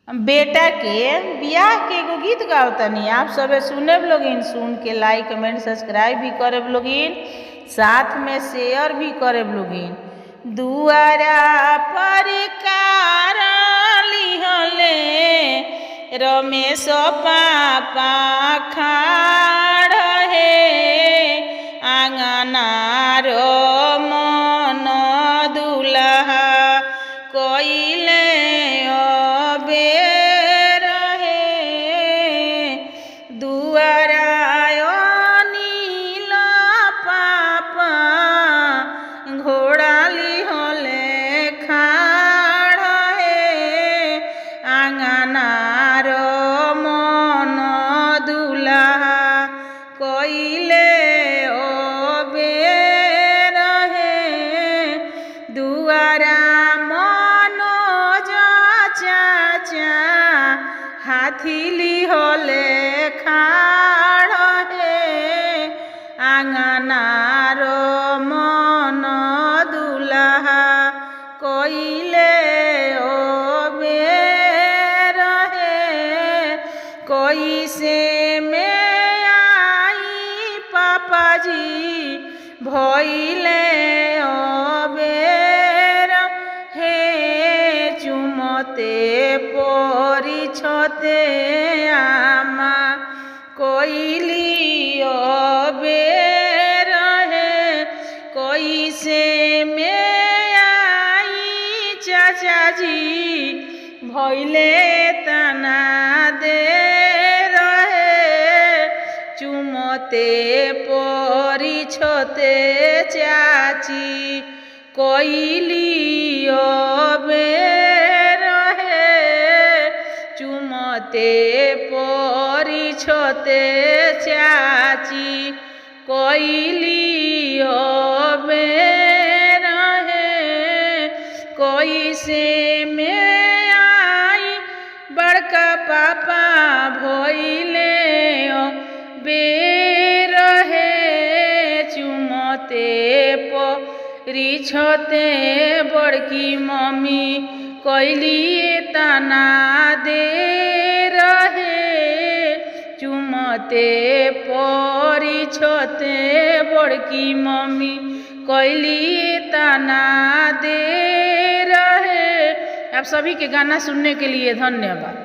बेटा के बियाह के एगो गीत गाओ तनी। आप सबे सुने लोगिन, सुन के लाइक कमेंट सब्सक्राइब भी करे लोगिन, साथ में शेयर भी करे लोगिन। दुआरा पर लिहले रमेश पापा खाड़ हे आंगना रो मन दुल्हा कोइले हाथीली होले खाड़ हे आंगना रो मन दुल्हा कोइले ओ बेर हे। कोई से में आई पापा जी भइले ओ बेर हे चुमते परी छते आमा कोइली बेर हे। कोई से में आई चाचा जी भइले तना दे रहे चुमते परी छते चाची कोइली बेर हे चुमते परी छते चाची कोइली बेर हे। कोई से में आई बड़का पापा भइले बेर हे चुमते परी छते बड़की मम्मी कोइली तना दे रहे चुमते परी छते बड़की मम्मी कोइली तना दे रहे। आप सभी के गाना सुनने के लिए धन्यवाद।